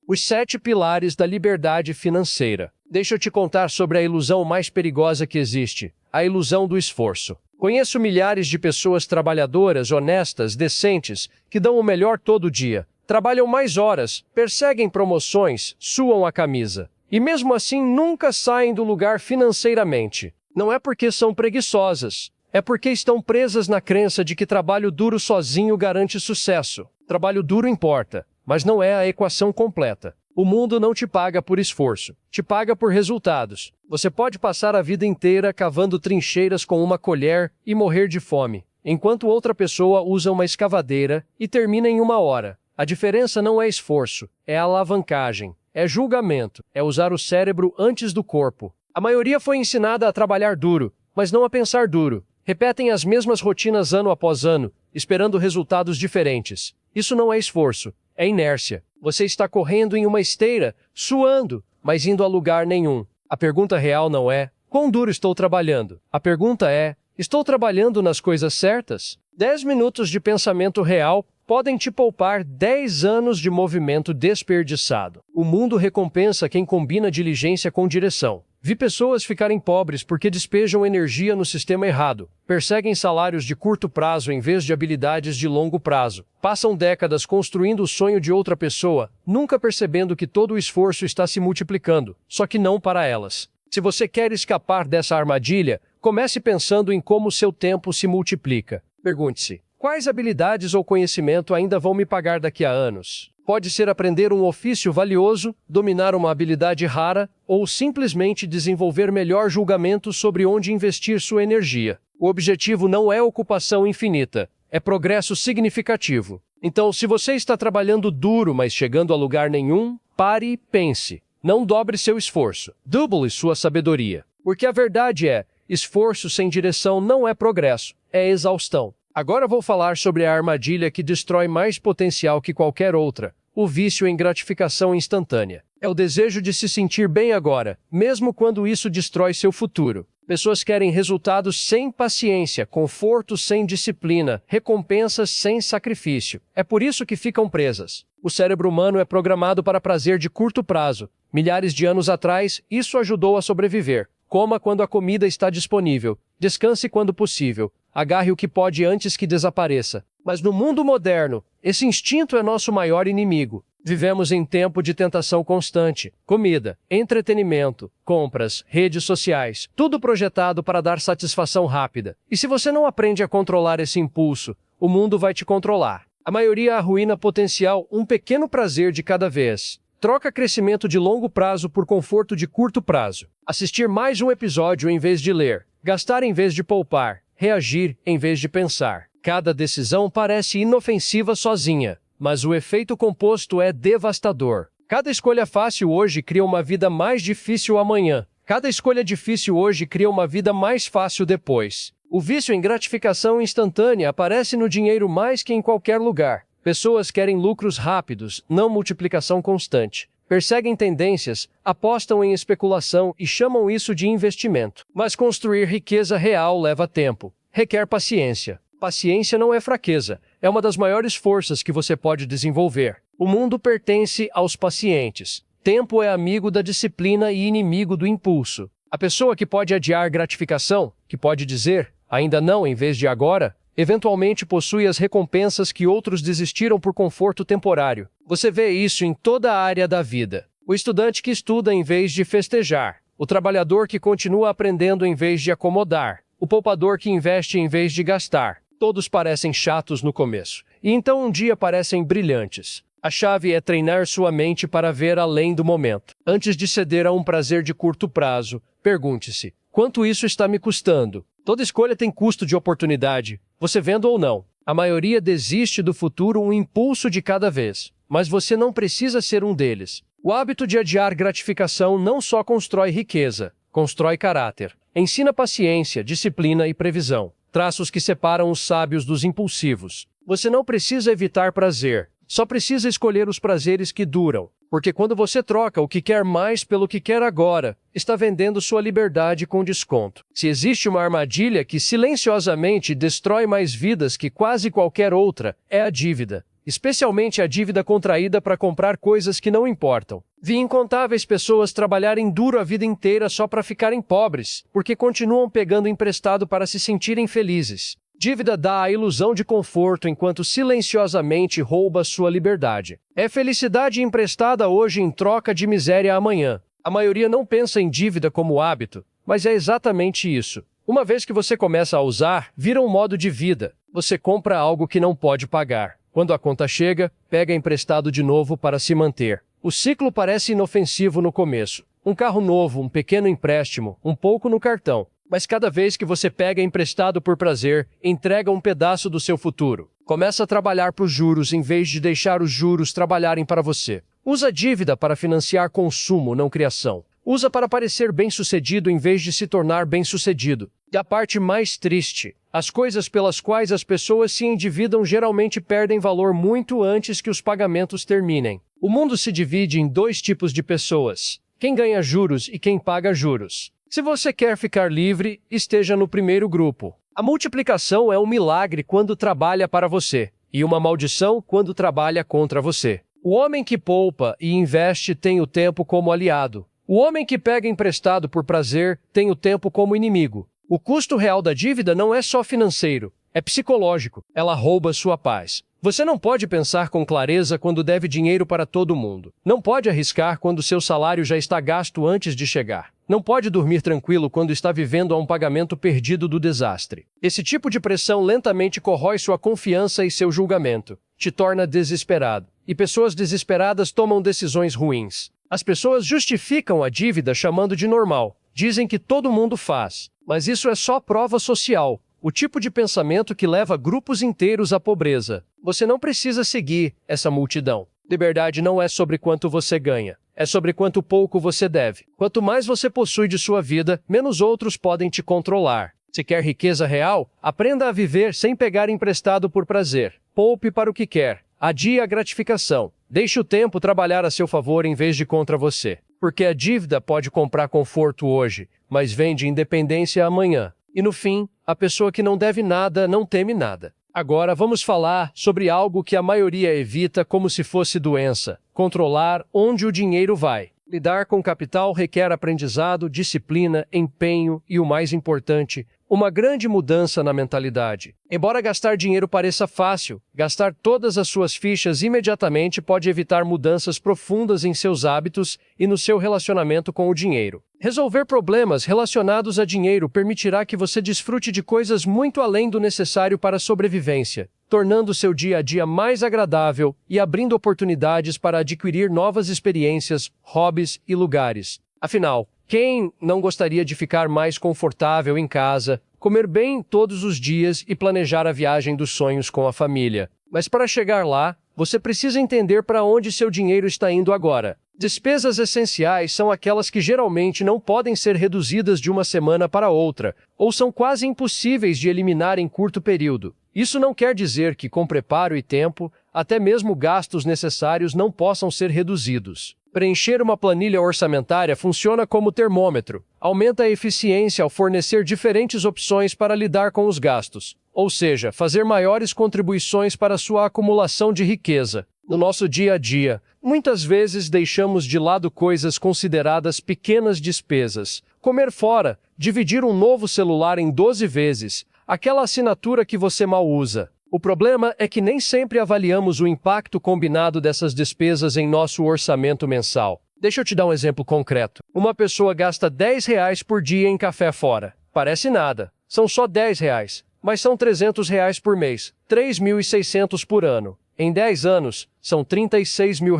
Os 7 pilares da liberdade financeira. Deixa eu te contar sobre a ilusão mais perigosa que existe, a ilusão do esforço. Conheço milhares de pessoas trabalhadoras, honestas, decentes, que dão o melhor todo dia. Trabalham mais horas, perseguem promoções, suam a camisa. E mesmo assim nunca saem do lugar financeiramente. Não é porque são preguiçosas. É porque estão presas na crença de que trabalho duro sozinho garante sucesso. Trabalho duro importa, mas não é a equação completa. O mundo não te paga por esforço, te paga por resultados. Você pode passar a vida inteira cavando trincheiras com uma colher e morrer de fome, enquanto outra pessoa usa uma escavadeira e termina em 1 hora. A diferença não é esforço, é alavancagem, é julgamento, é usar o cérebro antes do corpo. A maioria foi ensinada a trabalhar duro, mas não a pensar duro. Repetem as mesmas rotinas ano após ano, esperando resultados diferentes. Isso não é esforço, é inércia. Você está correndo em uma esteira, suando, mas indo a lugar nenhum. A pergunta real não é, quão duro estou trabalhando? A pergunta é, estou trabalhando nas coisas certas? 10 minutos de pensamento real podem te poupar 10 anos de movimento desperdiçado. O mundo recompensa quem combina diligência com direção. Vi pessoas ficarem pobres porque despejam energia no sistema errado, perseguem salários de curto prazo em vez de habilidades de longo prazo, passam décadas construindo o sonho de outra pessoa, nunca percebendo que todo o esforço está se multiplicando, só que não para elas. Se você quer escapar dessa armadilha, comece pensando em como seu tempo se multiplica. Pergunte-se: quais habilidades ou conhecimento ainda vão me pagar daqui a anos? Pode ser aprender um ofício valioso, dominar uma habilidade rara, ou simplesmente desenvolver melhor julgamento sobre onde investir sua energia. O objetivo não é ocupação infinita, é progresso significativo. Então, se você está trabalhando duro, mas chegando a lugar nenhum, pare e pense. Não dobre seu esforço, doble sua sabedoria. Porque a verdade é, esforço sem direção não é progresso, é exaustão. Agora vou falar sobre a armadilha que destrói mais potencial que qualquer outra, o vício em gratificação instantânea. É o desejo de se sentir bem agora, mesmo quando isso destrói seu futuro. Pessoas querem resultados sem paciência, conforto sem disciplina, recompensas sem sacrifício. É por isso que ficam presas. O cérebro humano é programado para prazer de curto prazo. Milhares de anos atrás, isso ajudou a sobreviver. Coma quando a comida está disponível. Descanse quando possível. Agarre o que pode antes que desapareça. Mas no mundo moderno, esse instinto é nosso maior inimigo. Vivemos em tempo de tentação constante. Comida, entretenimento, compras, redes sociais, tudo projetado para dar satisfação rápida. E se você não aprende a controlar esse impulso, o mundo vai te controlar. A maioria arruína potencial, um pequeno prazer de cada vez. Troca crescimento de longo prazo por conforto de curto prazo. Assistir mais um episódio em vez de ler. Gastar em vez de poupar. Reagir em vez de pensar. Cada decisão parece inofensiva sozinha, mas o efeito composto é devastador. Cada escolha fácil hoje cria uma vida mais difícil amanhã. Cada escolha difícil hoje cria uma vida mais fácil depois. O vício em gratificação instantânea aparece no dinheiro mais que em qualquer lugar. Pessoas querem lucros rápidos, não multiplicação constante. Perseguem tendências, apostam em especulação e chamam isso de investimento. Mas construir riqueza real leva tempo. Requer paciência. Paciência não é fraqueza, é uma das maiores forças que você pode desenvolver. O mundo pertence aos pacientes. Tempo é amigo da disciplina e inimigo do impulso. A pessoa que pode adiar gratificação, que pode dizer, ainda não em vez de agora, eventualmente possui as recompensas que outros desistiram por conforto temporário. Você vê isso em toda a área da vida. O estudante que estuda em vez de festejar. O trabalhador que continua aprendendo em vez de acomodar. O poupador que investe em vez de gastar. Todos parecem chatos no começo. E então um dia parecem brilhantes. A chave é treinar sua mente para ver além do momento. Antes de ceder a um prazer de curto prazo, pergunte-se: quanto isso está me custando? Toda escolha tem custo de oportunidade, você vendo ou não. A maioria desiste do futuro um impulso de cada vez, mas você não precisa ser um deles. O hábito de adiar gratificação não só constrói riqueza, constrói caráter. Ensina paciência, disciplina e previsão, traços que separam os sábios dos impulsivos. Você não precisa evitar prazer, só precisa escolher os prazeres que duram. Porque quando você troca o que quer mais pelo que quer agora, está vendendo sua liberdade com desconto. Se existe uma armadilha que silenciosamente destrói mais vidas que quase qualquer outra, é a dívida. especialmente a dívida contraída para comprar coisas que não importam. Vi incontáveis pessoas trabalharem duro a vida inteira só para ficarem pobres, porque continuam pegando emprestado para se sentirem felizes. Dívida dá a ilusão de conforto enquanto silenciosamente rouba sua liberdade. É felicidade emprestada hoje em troca de miséria amanhã. A maioria não pensa em dívida como hábito, mas é exatamente isso. Uma vez que você começa a usar, vira um modo de vida. Você compra algo que não pode pagar. Quando a conta chega, pega emprestado de novo para se manter. O ciclo parece inofensivo no começo. Um carro novo, um pequeno empréstimo, um pouco no cartão. Mas cada vez que você pega emprestado por prazer, entrega um pedaço do seu futuro. Começa a trabalhar para os juros em vez de deixar os juros trabalharem para você. Usa dívida para financiar consumo, não criação. Usa para parecer bem-sucedido em vez de se tornar bem-sucedido. E a parte mais triste, as coisas pelas quais as pessoas se endividam geralmente perdem valor muito antes que os pagamentos terminem. O mundo se divide em dois tipos de pessoas: quem ganha juros e quem paga juros. Se você quer ficar livre, esteja no primeiro grupo. A multiplicação é um milagre quando trabalha para você, e uma maldição quando trabalha contra você. O homem que poupa e investe tem o tempo como aliado. O homem que pega emprestado por prazer tem o tempo como inimigo. O custo real da dívida não é só financeiro, é psicológico. Ela rouba sua paz. Você não pode pensar com clareza quando deve dinheiro para todo mundo. Não pode arriscar quando seu salário já está gasto antes de chegar. Não pode dormir tranquilo quando está vivendo a um pagamento perdido do desastre. Esse tipo de pressão lentamente corrói sua confiança e seu julgamento. Te torna desesperado. E pessoas desesperadas tomam decisões ruins. As pessoas justificam a dívida chamando de normal. Dizem que todo mundo faz. Mas isso é só prova social. O tipo de pensamento que leva grupos inteiros à pobreza. Você não precisa seguir essa multidão. Liberdade não é sobre quanto você ganha. É sobre quanto pouco você deve. Quanto mais você possui de sua vida, menos outros podem te controlar. Se quer riqueza real, aprenda a viver sem pegar emprestado por prazer. Poupe para o que quer. Adie a gratificação. Deixe o tempo trabalhar a seu favor em vez de contra você. Porque a dívida pode comprar conforto hoje, mas vende independência amanhã. E no fim, a pessoa que não deve nada não teme nada. Agora vamos falar sobre algo que a maioria evita como se fosse doença: controlar onde o dinheiro vai. Lidar com capital requer aprendizado, disciplina, empenho e, o mais importante, uma grande mudança na mentalidade. Embora gastar dinheiro pareça fácil, gastar todas as suas fichas imediatamente pode evitar mudanças profundas em seus hábitos e no seu relacionamento com o dinheiro. Resolver problemas relacionados a dinheiro permitirá que você desfrute de coisas muito além do necessário para a sobrevivência, tornando seu dia a dia mais agradável e abrindo oportunidades para adquirir novas experiências, hobbies e lugares. Afinal, quem não gostaria de ficar mais confortável em casa, comer bem todos os dias e planejar a viagem dos sonhos com a família? Mas para chegar lá, você precisa entender para onde seu dinheiro está indo agora. Despesas essenciais são aquelas que geralmente não podem ser reduzidas de uma semana para outra, ou são quase impossíveis de eliminar em curto período. Isso não quer dizer que, com preparo e tempo, até mesmo gastos necessários não possam ser reduzidos. Preencher uma planilha orçamentária funciona como termômetro. Aumenta a eficiência ao fornecer diferentes opções para lidar com os gastos, ou seja, fazer maiores contribuições para sua acumulação de riqueza. No nosso dia a dia, muitas vezes deixamos de lado coisas consideradas pequenas despesas. Comer fora, dividir um novo celular em 12 vezes, aquela assinatura que você mal usa. O problema é que nem sempre avaliamos o impacto combinado dessas despesas em nosso orçamento mensal. Deixa eu te dar um exemplo concreto. Uma pessoa gasta R$ 10 por dia em café fora. Parece nada. São só R$ 10, mas são R$ 300 por mês, 3.600 por ano. Em 10 anos, são R$ 36 mil.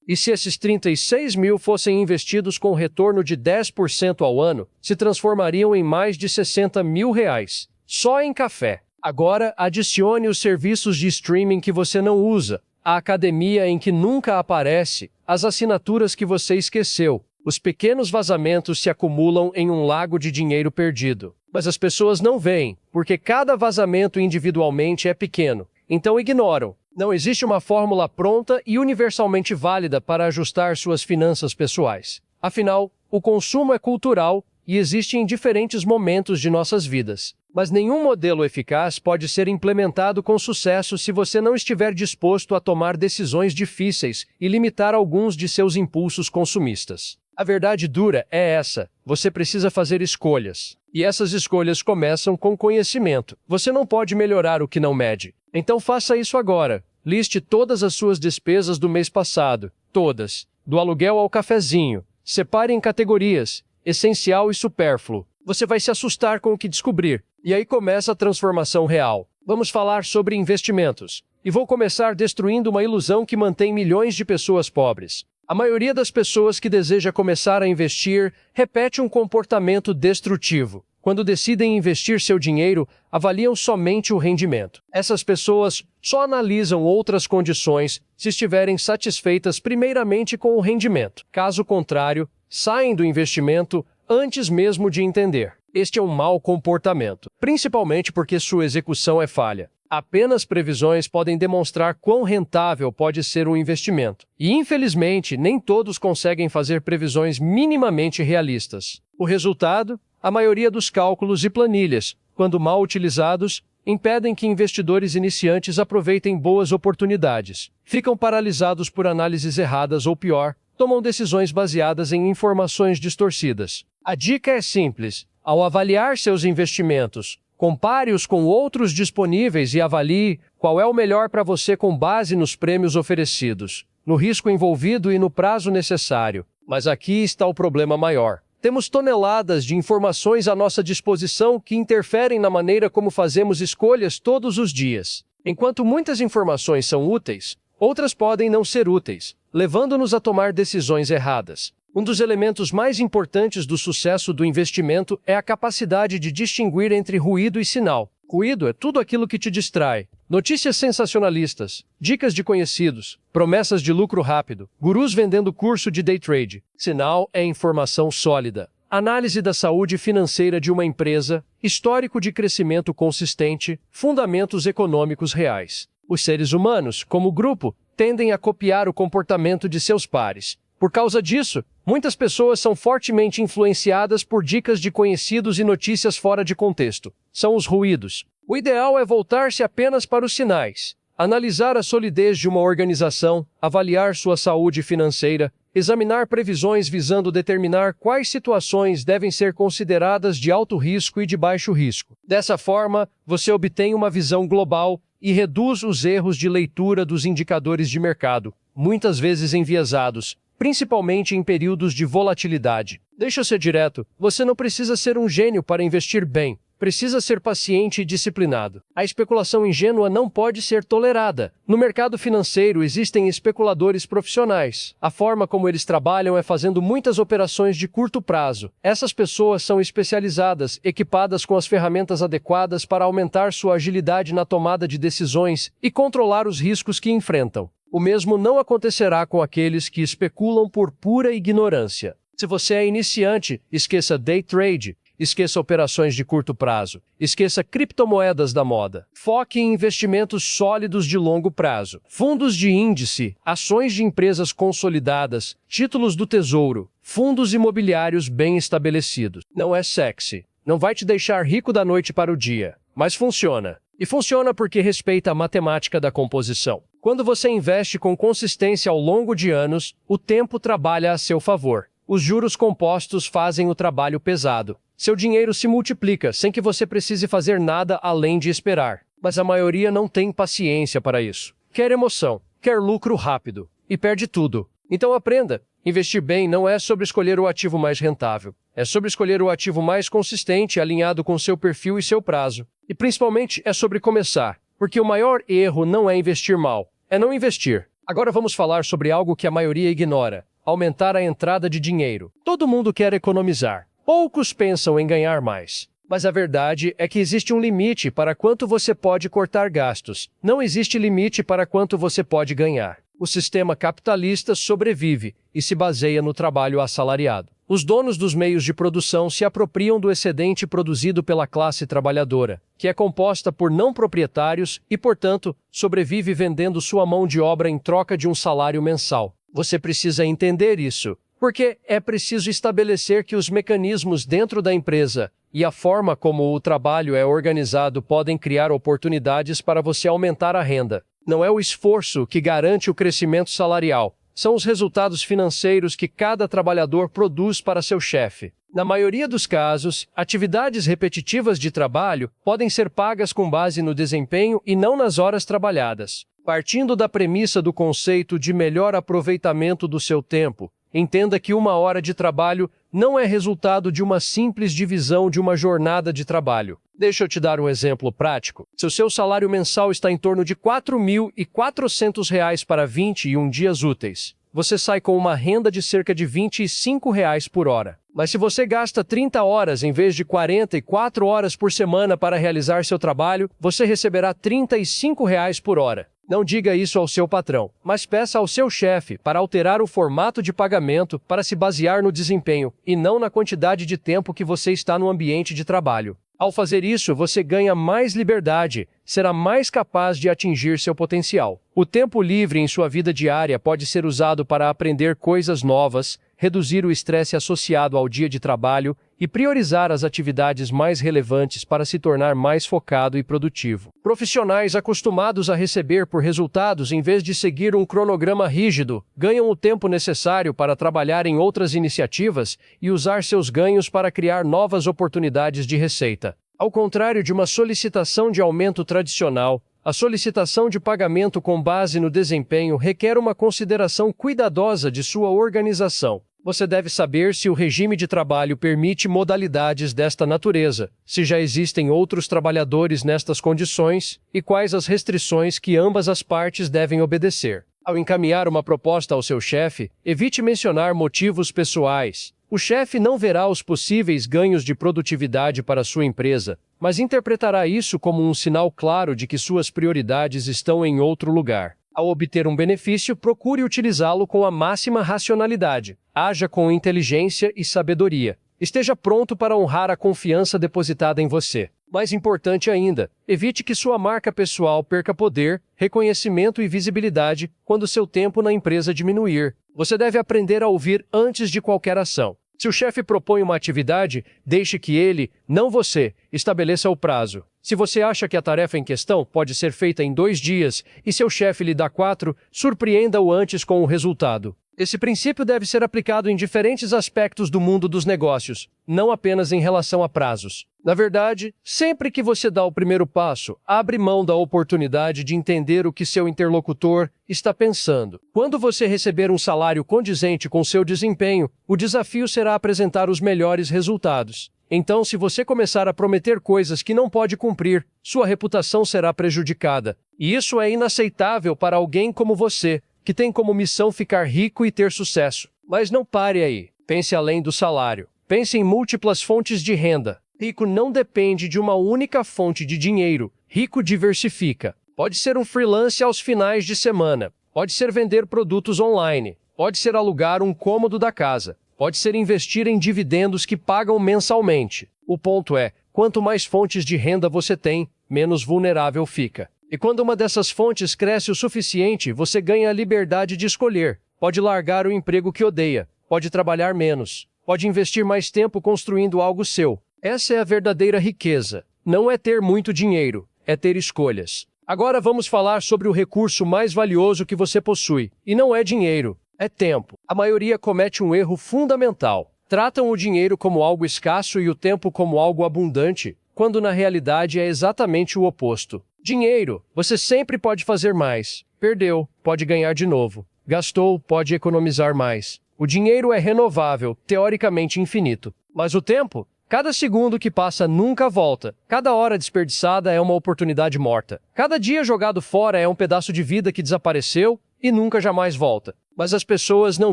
E se esses 36 mil fossem investidos com retorno de 10% ao ano, se transformariam em mais de 60 mil reais. Só em café. Agora, adicione os serviços de streaming que você não usa, a academia em que nunca aparece, as assinaturas que você esqueceu. Os pequenos vazamentos se acumulam em um lago de dinheiro perdido. Mas as pessoas não veem, porque cada vazamento individualmente é pequeno. Então ignoram. Não existe uma fórmula pronta e universalmente válida para ajustar suas finanças pessoais. Afinal, o consumo é cultural e existe em diferentes momentos de nossas vidas. Mas nenhum modelo eficaz pode ser implementado com sucesso se você não estiver disposto a tomar decisões difíceis e limitar alguns de seus impulsos consumistas. A verdade dura é essa: você precisa fazer escolhas. E essas escolhas começam com conhecimento. Você não pode melhorar o que não mede. Então faça isso agora. Liste todas as suas despesas do mês passado. Todas. Do aluguel ao cafezinho. Separe em categorias: essencial e supérfluo. Você vai se assustar com o que descobrir. E aí começa a transformação real. Vamos falar sobre investimentos. E vou começar destruindo uma ilusão que mantém milhões de pessoas pobres. A maioria das pessoas que deseja começar a investir repete um comportamento destrutivo. Quando decidem investir seu dinheiro, avaliam somente o rendimento. Essas pessoas só analisam outras condições se estiverem satisfeitas primeiramente com o rendimento. Caso contrário, saem do investimento antes mesmo de entender. Este é um mau comportamento, principalmente porque sua execução é falha. Apenas previsões podem demonstrar quão rentável pode ser um investimento. E, infelizmente, nem todos conseguem fazer previsões minimamente realistas. O resultado? A maioria dos cálculos e planilhas, quando mal utilizados, impedem que investidores iniciantes aproveitem boas oportunidades. Ficam paralisados por análises erradas ou, pior, tomam decisões baseadas em informações distorcidas. A dica é simples: ao avaliar seus investimentos, compare-os com outros disponíveis e avalie qual é o melhor para você com base nos prêmios oferecidos, no risco envolvido e no prazo necessário. Mas aqui está o problema maior. Temos toneladas de informações à nossa disposição que interferem na maneira como fazemos escolhas todos os dias. Enquanto muitas informações são úteis, outras podem não ser úteis, levando-nos a tomar decisões erradas. Um dos elementos mais importantes do sucesso do investimento é a capacidade de distinguir entre ruído e sinal. Ruído é tudo aquilo que te distrai. Notícias sensacionalistas, dicas de conhecidos, promessas de lucro rápido, gurus vendendo curso de day trade. Sinal é informação sólida. Análise da saúde financeira de uma empresa, histórico de crescimento consistente, fundamentos econômicos reais. Os seres humanos, como grupo, tendem a copiar o comportamento de seus pares. Por causa disso, muitas pessoas são fortemente influenciadas por dicas de conhecidos e notícias fora de contexto. São os ruídos. O ideal é voltar-se apenas para os sinais. Analisar a solidez de uma organização, avaliar sua saúde financeira, examinar previsões visando determinar quais situações devem ser consideradas de alto risco e de baixo risco. Dessa forma, você obtém uma visão global e reduz os erros de leitura dos indicadores de mercado, muitas vezes enviesados, principalmente em períodos de volatilidade. Deixa eu ser direto, você não precisa ser um gênio para investir bem. Precisa ser paciente e disciplinado. A especulação ingênua não pode ser tolerada. No mercado financeiro existem especuladores profissionais. A forma como eles trabalham é fazendo muitas operações de curto prazo. Essas pessoas são especializadas, equipadas com as ferramentas adequadas para aumentar sua agilidade na tomada de decisões e controlar os riscos que enfrentam. O mesmo não acontecerá com aqueles que especulam por pura ignorância. Se você é iniciante, esqueça day trade. Esqueça operações de curto prazo. Esqueça criptomoedas da moda. Foque em investimentos sólidos de longo prazo. Fundos de índice, ações de empresas consolidadas, títulos do tesouro, fundos imobiliários bem estabelecidos. Não é sexy. Não vai te deixar rico da noite para o dia. Mas funciona. E funciona porque respeita a matemática da composição. Quando você investe com consistência ao longo de anos, o tempo trabalha a seu favor. Os juros compostos fazem o trabalho pesado. Seu dinheiro se multiplica sem que você precise fazer nada além de esperar. Mas a maioria não tem paciência para isso. Quer emoção, quer lucro rápido e perde tudo. Então aprenda. Investir bem não é sobre escolher o ativo mais rentável. É sobre escolher o ativo mais consistente, alinhado com seu perfil e seu prazo. E principalmente é sobre começar. Porque o maior erro não é investir mal, é não investir. Agora vamos falar sobre algo que a maioria ignora. Aumentar a entrada de dinheiro. Todo mundo quer economizar. Poucos pensam em ganhar mais. Mas a verdade é que existe um limite para quanto você pode cortar gastos. Não existe limite para quanto você pode ganhar. O sistema capitalista sobrevive e se baseia no trabalho assalariado. Os donos dos meios de produção se apropriam do excedente produzido pela classe trabalhadora, que é composta por não proprietários e, portanto, sobrevive vendendo sua mão de obra em troca de um salário mensal. Você precisa entender isso. Porque é preciso estabelecer que os mecanismos dentro da empresa e a forma como o trabalho é organizado podem criar oportunidades para você aumentar a renda. Não é o esforço que garante o crescimento salarial, são os resultados financeiros que cada trabalhador produz para seu chefe. Na maioria dos casos, atividades repetitivas de trabalho podem ser pagas com base no desempenho e não nas horas trabalhadas. Partindo da premissa do conceito de melhor aproveitamento do seu tempo, entenda que uma hora de trabalho não é resultado de uma simples divisão de uma jornada de trabalho. Deixa eu te dar um exemplo prático. Se o seu salário mensal está em torno de R$ 4.400 para 21 dias úteis, você sai com uma renda de cerca de R$ 25 por hora. Mas se você gasta 30 horas em vez de 44 horas por semana para realizar seu trabalho, você receberá R$ 35 por hora. Não diga isso ao seu patrão, mas peça ao seu chefe para alterar o formato de pagamento para se basear no desempenho e não na quantidade de tempo que você está no ambiente de trabalho. Ao fazer isso, você ganha mais liberdade, será mais capaz de atingir seu potencial. O tempo livre em sua vida diária pode ser usado para aprender coisas novas, reduzir o estresse associado ao dia de trabalho e priorizar as atividades mais relevantes para se tornar mais focado e produtivo. Profissionais acostumados a receber por resultados em vez de seguir um cronograma rígido, ganham o tempo necessário para trabalhar em outras iniciativas e usar seus ganhos para criar novas oportunidades de receita. Ao contrário de uma solicitação de aumento tradicional, a solicitação de pagamento com base no desempenho requer uma consideração cuidadosa de sua organização. Você deve saber se o regime de trabalho permite modalidades desta natureza, se já existem outros trabalhadores nestas condições e quais as restrições que ambas as partes devem obedecer. Ao encaminhar uma proposta ao seu chefe, evite mencionar motivos pessoais. O chefe não verá os possíveis ganhos de produtividade para sua empresa, mas interpretará isso como um sinal claro de que suas prioridades estão em outro lugar. Ao obter um benefício, procure utilizá-lo com a máxima racionalidade. Haja com inteligência e sabedoria. Esteja pronto para honrar a confiança depositada em você. Mais importante ainda, evite que sua marca pessoal perca poder, reconhecimento e visibilidade quando seu tempo na empresa diminuir. Você deve aprender a ouvir antes de qualquer ação. Se o chefe propõe uma atividade, deixe que ele, não você, estabeleça o prazo. Se você acha que a tarefa em questão pode ser feita em 2 dias e seu chefe lhe dá 4, surpreenda-o antes com o resultado. Esse princípio deve ser aplicado em diferentes aspectos do mundo dos negócios, não apenas em relação a prazos. Na verdade, sempre que você dá o primeiro passo, abre mão da oportunidade de entender o que seu interlocutor está pensando. Quando você receber um salário condizente com seu desempenho, o desafio será apresentar os melhores resultados. Então, se você começar a prometer coisas que não pode cumprir, sua reputação será prejudicada. E isso é inaceitável para alguém como você, que tem como missão ficar rico e ter sucesso. Mas não pare aí. Pense além do salário. Pense em múltiplas fontes de renda. Rico não depende de uma única fonte de dinheiro. Rico diversifica. Pode ser um freelance aos finais de semana. Pode ser vender produtos online. Pode ser alugar um cômodo da casa. Pode ser investir em dividendos que pagam mensalmente. O ponto é, quanto mais fontes de renda você tem, menos vulnerável fica. E quando uma dessas fontes cresce o suficiente, você ganha a liberdade de escolher. Pode largar o emprego que odeia. Pode trabalhar menos. Pode investir mais tempo construindo algo seu. Essa é a verdadeira riqueza. Não é ter muito dinheiro, é ter escolhas. Agora vamos falar sobre o recurso mais valioso que você possui. E não é dinheiro, é tempo. A maioria comete um erro fundamental. Tratam o dinheiro como algo escasso e o tempo como algo abundante, quando na realidade é exatamente o oposto. Dinheiro, você sempre pode fazer mais. Perdeu, pode ganhar de novo. Gastou, pode economizar mais. O dinheiro é renovável, teoricamente infinito. Mas o tempo? Cada segundo que passa nunca volta. Cada hora desperdiçada é uma oportunidade morta. Cada dia jogado fora é um pedaço de vida que desapareceu e nunca jamais volta. Mas as pessoas não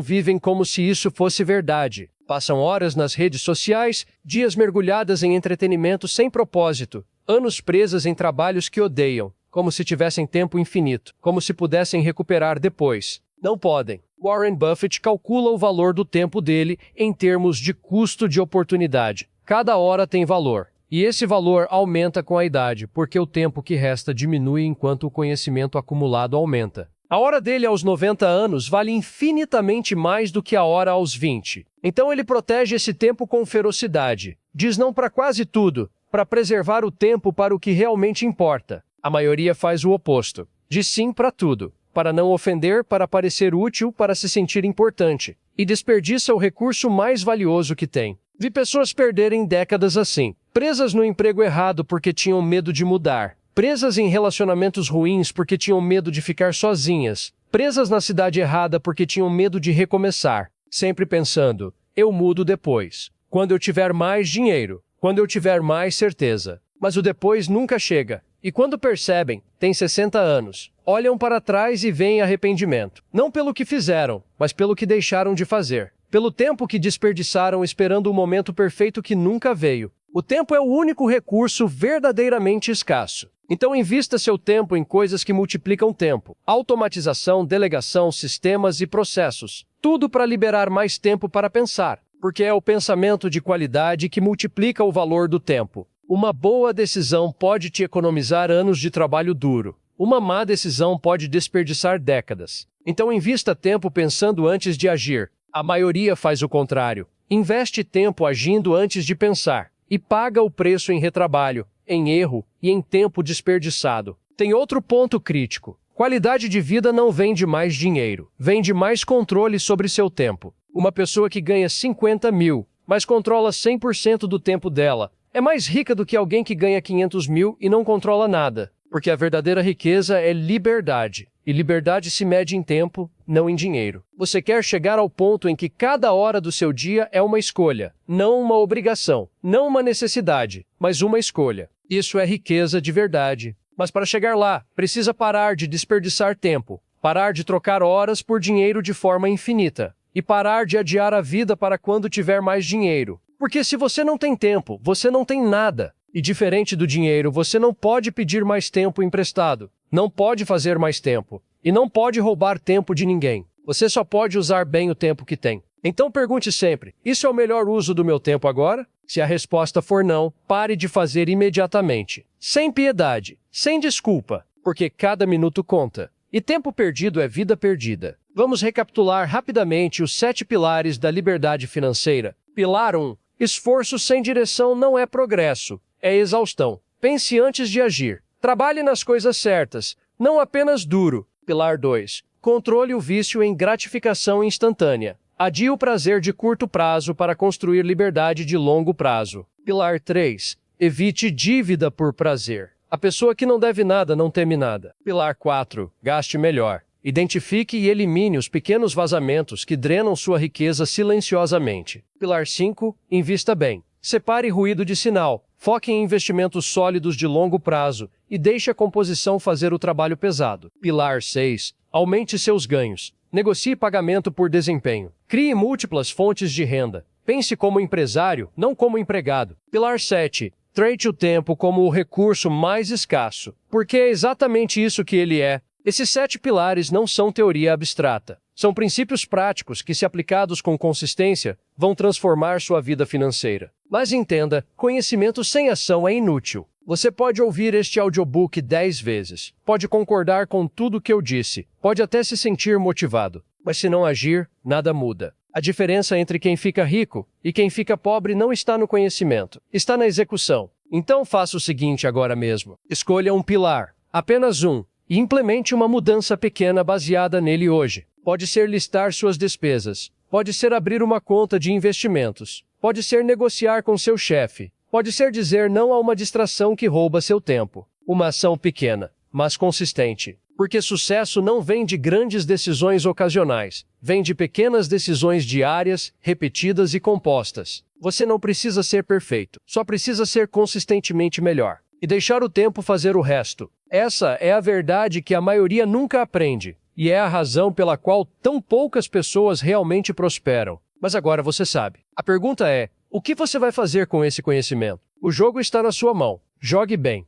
vivem como se isso fosse verdade. Passam horas nas redes sociais, dias mergulhadas em entretenimento sem propósito, anos presas em trabalhos que odeiam, como se tivessem tempo infinito, como se pudessem recuperar depois. Não podem. Warren Buffett calcula o valor do tempo dele em termos de custo de oportunidade. Cada hora tem valor. E esse valor aumenta com a idade, porque o tempo que resta diminui enquanto o conhecimento acumulado aumenta. A hora dele aos 90 anos vale infinitamente mais do que a hora aos 20. Então ele protege esse tempo com ferocidade. Diz não para quase tudo, para preservar o tempo para o que realmente importa. A maioria faz o oposto. Diz sim para tudo, para não ofender, para parecer útil, para se sentir importante. E desperdiça o recurso mais valioso que tem. Vi pessoas perderem décadas assim, presas no emprego errado porque tinham medo de mudar, presas em relacionamentos ruins porque tinham medo de ficar sozinhas, presas na cidade errada porque tinham medo de recomeçar, sempre pensando, eu mudo depois, quando eu tiver mais dinheiro, quando eu tiver mais certeza. Mas o depois nunca chega, e quando percebem, têm 60 anos, olham para trás e veem arrependimento, não pelo que fizeram, mas pelo que deixaram de fazer. Pelo tempo que desperdiçaram esperando o momento perfeito que nunca veio. O tempo é o único recurso verdadeiramente escasso. Então invista seu tempo em coisas que multiplicam tempo. Automatização, delegação, sistemas e processos. Tudo para liberar mais tempo para pensar. Porque é o pensamento de qualidade que multiplica o valor do tempo. Uma boa decisão pode te economizar anos de trabalho duro. Uma má decisão pode desperdiçar décadas. Então invista tempo pensando antes de agir. A maioria faz o contrário. Investe tempo agindo antes de pensar. E paga o preço em retrabalho, em erro e em tempo desperdiçado. Tem outro ponto crítico. Qualidade de vida não vem de mais dinheiro. Vem de mais controle sobre seu tempo. Uma pessoa que ganha 50 mil, mas controla 100% do tempo dela, é mais rica do que alguém que ganha 500 mil e não controla nada. Porque a verdadeira riqueza é liberdade. E liberdade se mede em tempo, não em dinheiro. Você quer chegar ao ponto em que cada hora do seu dia é uma escolha, não uma obrigação, não uma necessidade, mas uma escolha. Isso é riqueza de verdade. Mas para chegar lá, precisa parar de desperdiçar tempo, parar de trocar horas por dinheiro de forma infinita, e parar de adiar a vida para quando tiver mais dinheiro. Porque se você não tem tempo, você não tem nada. E diferente do dinheiro, você não pode pedir mais tempo emprestado, não pode fazer mais tempo, e não pode roubar tempo de ninguém. Você só pode usar bem o tempo que tem. Então pergunte sempre, isso é o melhor uso do meu tempo agora? Se a resposta for não, pare de fazer imediatamente. Sem piedade, sem desculpa, porque cada minuto conta. E tempo perdido é vida perdida. Vamos recapitular rapidamente os 7 pilares da liberdade financeira. Pilar 1. Esforço sem direção não é progresso. É exaustão. Pense antes de agir. Trabalhe nas coisas certas, não apenas duro. Pilar 2. Controle o vício em gratificação instantânea. Adie o prazer de curto prazo para construir liberdade de longo prazo. Pilar 3. Evite dívida por prazer. A pessoa que não deve nada não teme nada. Pilar 4. Gaste melhor. Identifique e elimine os pequenos vazamentos que drenam sua riqueza silenciosamente. Pilar 5. Invista bem. Separe ruído de sinal. Foque em investimentos sólidos de longo prazo e deixe a composição fazer o trabalho pesado. Pilar 6. Aumente seus ganhos. Negocie pagamento por desempenho. Crie múltiplas fontes de renda. Pense como empresário, não como empregado. Pilar 7. Trate o tempo como o recurso mais escasso, porque é exatamente isso que ele é. Esses 7 pilares não são teoria abstrata. São princípios práticos que, se aplicados com consistência, vão transformar sua vida financeira. Mas entenda, conhecimento sem ação é inútil. Você pode ouvir este audiobook 10 vezes, pode concordar com tudo que eu disse, pode até se sentir motivado, mas se não agir, nada muda. A diferença entre quem fica rico e quem fica pobre não está no conhecimento, está na execução. Então faça o seguinte agora mesmo. Escolha um pilar, apenas um, e implemente uma mudança pequena baseada nele hoje. Pode ser listar suas despesas, pode ser abrir uma conta de investimentos, pode ser negociar com seu chefe, pode ser dizer não a uma distração que rouba seu tempo. Uma ação pequena, mas consistente. Porque sucesso não vem de grandes decisões ocasionais, vem de pequenas decisões diárias, repetidas e compostas. Você não precisa ser perfeito, só precisa ser consistentemente melhor. E deixar o tempo fazer o resto. Essa é a verdade que a maioria nunca aprende. E é a razão pela qual tão poucas pessoas realmente prosperam. Mas agora você sabe. A pergunta é, o que você vai fazer com esse conhecimento? O jogo está na sua mão. Jogue bem.